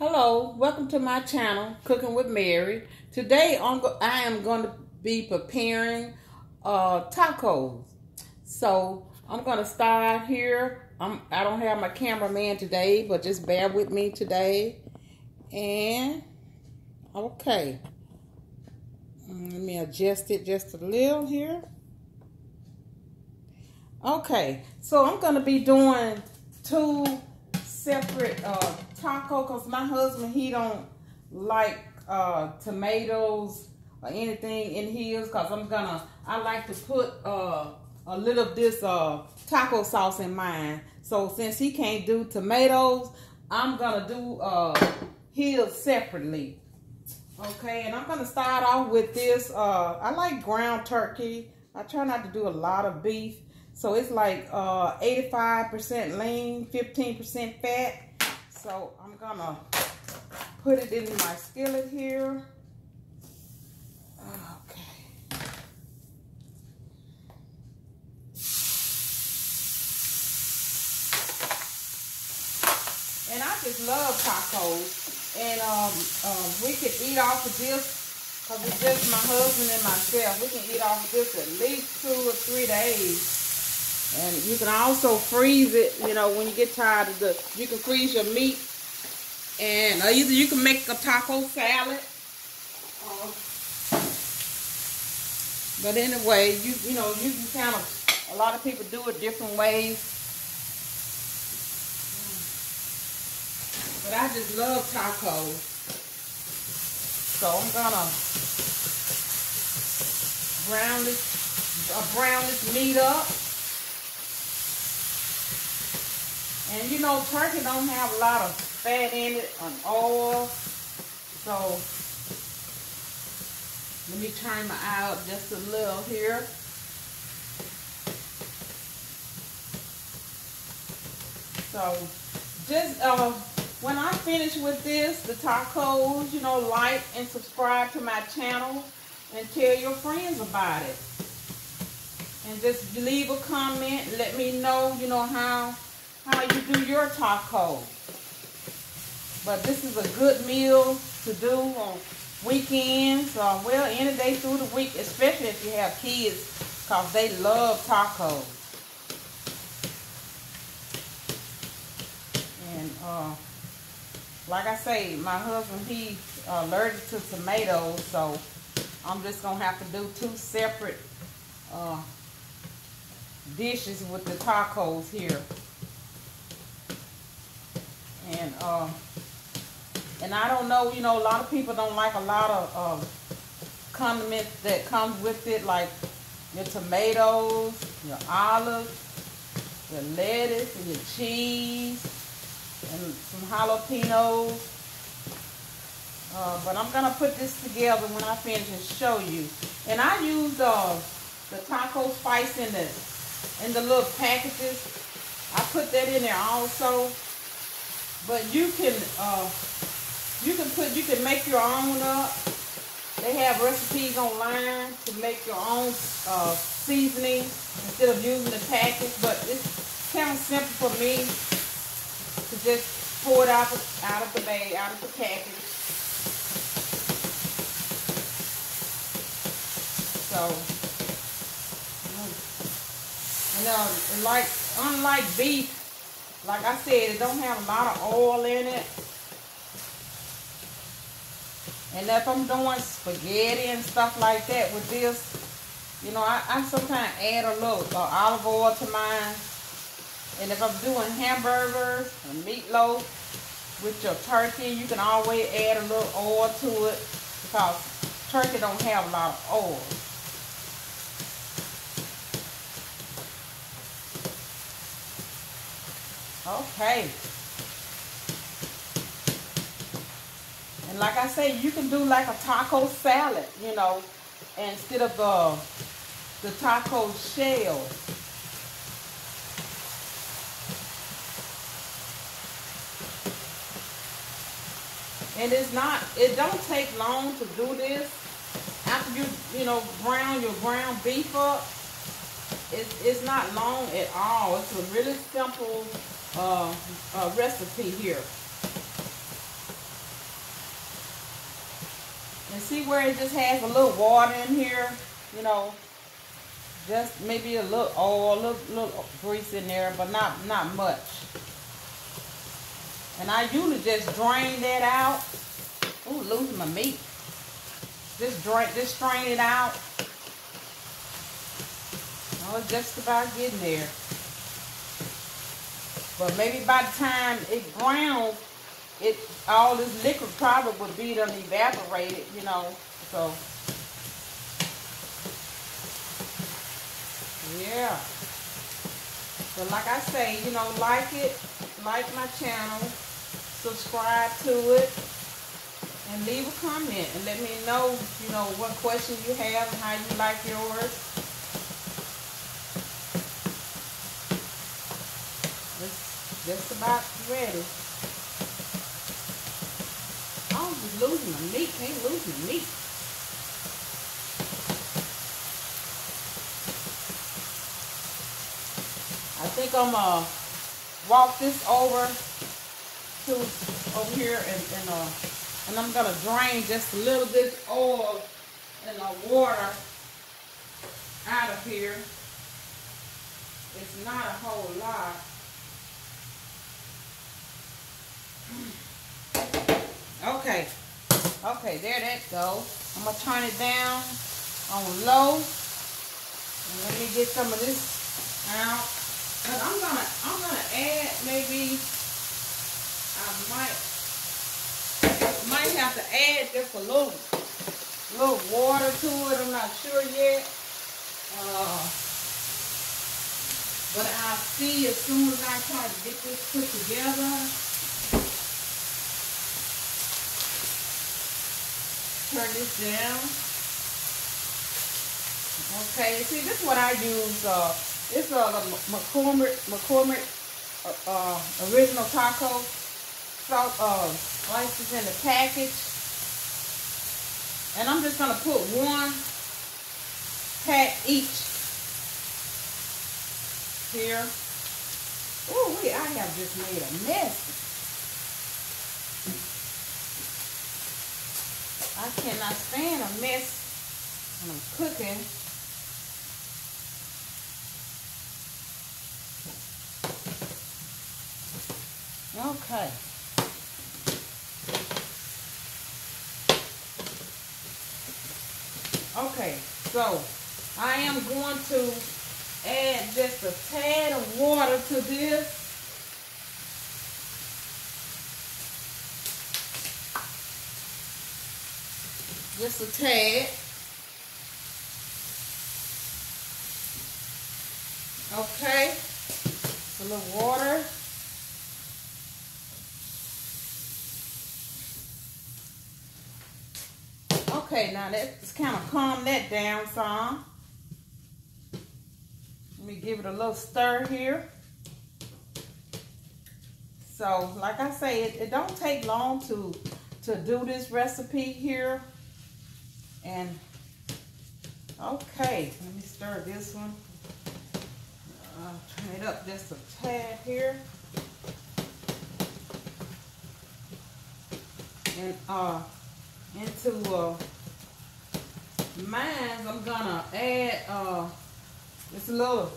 Hello, welcome to my channel, Cooking with Mary. Today I am going to be preparing tacos. So I'm going to start here. I don't have my cameraman today, but just bear with me today. And okay, let me adjust it just a little here. Okay, so I'm going to be doing two separate taco because my husband, he don't like tomatoes or anything in his, because I like to put a little of this taco sauce in mine. So since he can't do tomatoes, I'm gonna do his separately. Okay, and I'm gonna start off with this. I like ground turkey. I try not to do a lot of beef. So it's like 85% lean, 15% fat. So I'm gonna put it in my skillet here. Okay. And I just love tacos. And we can eat off of this, because it's just my husband and myself. We can eat off of this at least 2 or 3 days. And you can also freeze it, you know, when you get tired of you can freeze your meat. And either you can make a taco salad. But anyway, you know, you can kind of, a lot of people do it different ways. But I just love tacos. So I'm gonna brown this meat up. And you know, turkey don't have a lot of fat in it and oil. So let me turn my eye up just a little here. So just when I finish with this, the tacos, you know, like and subscribe to my channel and tell your friends about it. And just leave a comment, let me know, you know, how you do your taco. But this is a good meal to do on weekends, well, any day through the week, especially if you have kids, because they love tacos. And like I say, my husband, he's allergic to tomatoes, so I'm just gonna have to do 2 separate dishes with the tacos here. And I don't know, you know, a lot of people don't like a lot of condiments that comes with it, like your tomatoes, your olives, your lettuce, and your cheese, and some jalapenos. But I'm gonna put this together when I finish and show you. And I use the taco spice in the little packages. I put that in there also. But you can make your own up. They have recipes online to make your own seasoning instead of using the package. But it's kind of simple for me to just pour it out of the bag, out of the package. So, and unlike beef, like I said, it don't have a lot of oil in it. And if I'm doing spaghetti and stuff like that with this, you know, I sometimes add a little olive oil to mine. And if I'm doing hamburgers or meatloaf with your turkey, you can always add a little oil to it, because turkey don't have a lot of oil. Okay. And like I say, you can do like a taco salad, you know, instead of the taco shell. And it don't take long to do this. After you know, brown your ground beef up, it's not long at all. It's a really simple recipe here. And see where it just has a little water in here, you know, just maybe a little oil, a little grease in there, but not much. And I usually just drain that out. Ooh, losing my meat. Just strain it out. Oh, it's just about getting there. But maybe by the time it browns, all this liquid probably would be done evaporated, you know. So yeah. But like I say, you know, like my channel, subscribe to it, and leave a comment and let me know, you know, what questions you have and how you like yours. It's just about ready. I'm just losing the meat. Can't lose the meat. I think I'm gonna walk this over here and I'm gonna drain just a little bit of oil and the water out of here. It's not a whole lot. Okay, there that goes. I'm gonna turn it down on low. And let me get some of this out. And I'm gonna add maybe, I might have to add just a little water to it. I'm not sure yet. But I'll see as soon as I try to get this put together. Turn this down. Okay, see, this is what I use. It's McCormick original taco slices in the package, and I'm just gonna put one pack each here. Oh wait, I have just made a mess. I cannot stand a mess when I'm cooking. Okay. Okay, so I am going to add just a tad of water to this. Just a tad. Okay, a little water. Okay, now let's kind of calm that down some. Let me give it a little stir here. So, like I say, it don't take long to do this recipe here. And okay, let me stir this one. Turn it up just a tad here. And into mine, I'm gonna add this little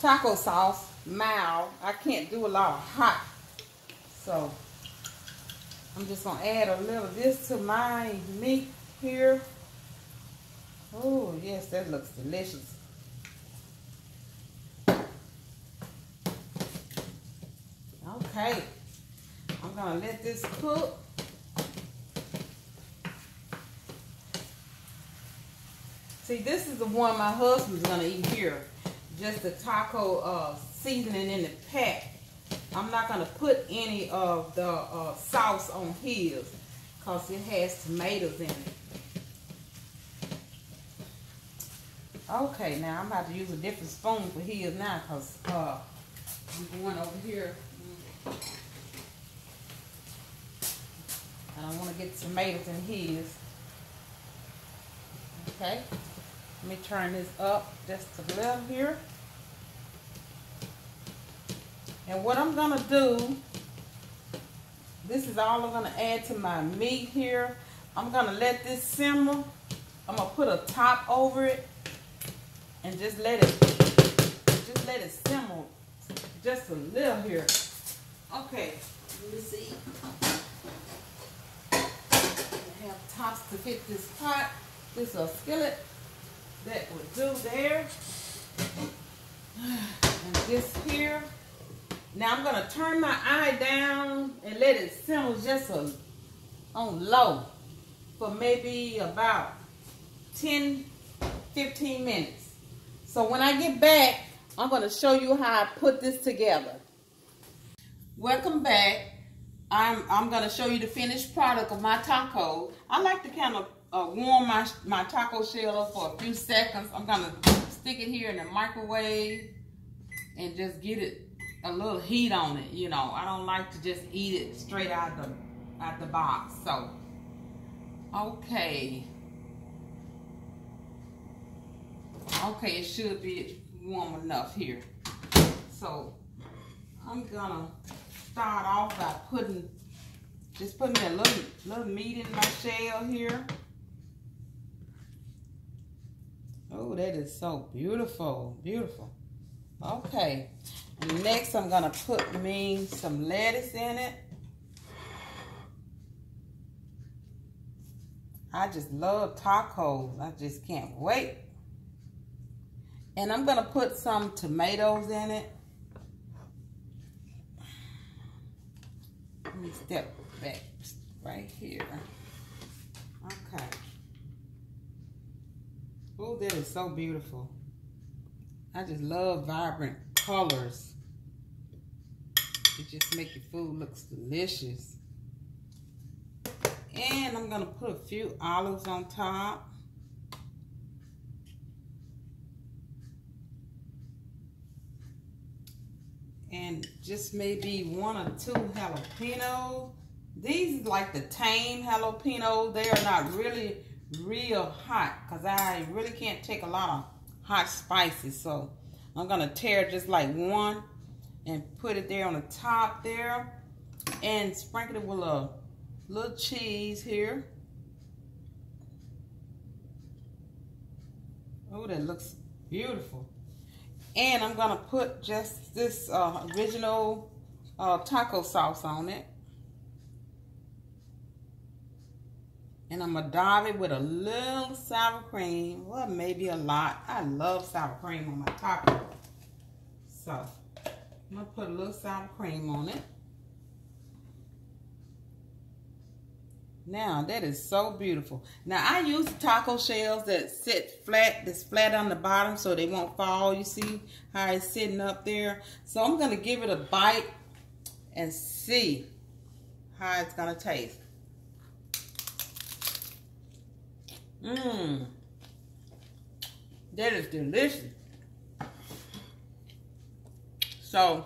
taco sauce, mild. I can't do a lot of hot, so I'm just gonna add a little of this to my meat here. Oh yes, that looks delicious. Okay, I'm gonna let this cook. See, this is the one my husband's gonna eat here. Just the taco seasoning in the pack. I'm not gonna put any of the sauce on his because it has tomatoes in it. Okay, now I'm about to use a different spoon for his now because I'm going over here. I don't want to get tomatoes in his. Okay. Let me turn this up just a little here. And what I'm going to do, this is all I'm going to add to my meat here. I'm gonna let this simmer. I'm gonna put a top over it and just let it simmer just a little here. Okay, let me see. I have tops to fit this pot. This is a skillet that would do there. And this here. Now I'm gonna turn my eye down and let it simmer just on low for maybe about 10-15 minutes. So when I get back, I'm gonna show you how I put this together. Welcome back. I'm gonna show you the finished product of my taco. I like to kind of warm my taco shell up for a few seconds. I'm gonna stick it here in the microwave and just get it a little heat on it. You know, I don't like to just eat it straight out the box. So, okay, it should be warm enough here. So I'm gonna start off by putting a little meat in my shell here. Oh, that is so beautiful, beautiful. Okay, and next I'm gonna put me some lettuce in it. I just love tacos. I just can't wait. And I'm gonna put some tomatoes in it. Let me step back right here. Okay. Oh, that is so beautiful. I just love vibrant colors. It just makes your food look delicious. And I'm gonna put a few olives on top. And just maybe 1 or 2 jalapenos. These are like the tame jalapenos. They are not really real hot because I really can't take a lot of hot spices. So I'm gonna tear just like 1 and put it there on the top there and sprinkle it with a little cheese here. Oh, that looks beautiful. And I'm gonna put just this original taco sauce on it. And I'm gonna dab it with a little sour cream. Well, maybe a lot. I love sour cream on my taco. So I'm gonna put a little sour cream on it. Now that is so beautiful. Now I use taco shells that sit flat, that's flat on the bottom so they won't fall. You see how it's sitting up there? So I'm gonna give it a bite and see how it's gonna taste. That is delicious. So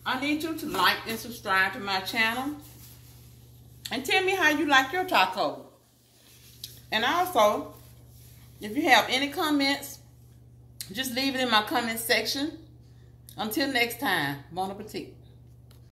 I need you to like and subscribe to my channel. And tell me how you like your taco. And also, if you have any comments, just leave it in my comment section. Until next time, bon appetit.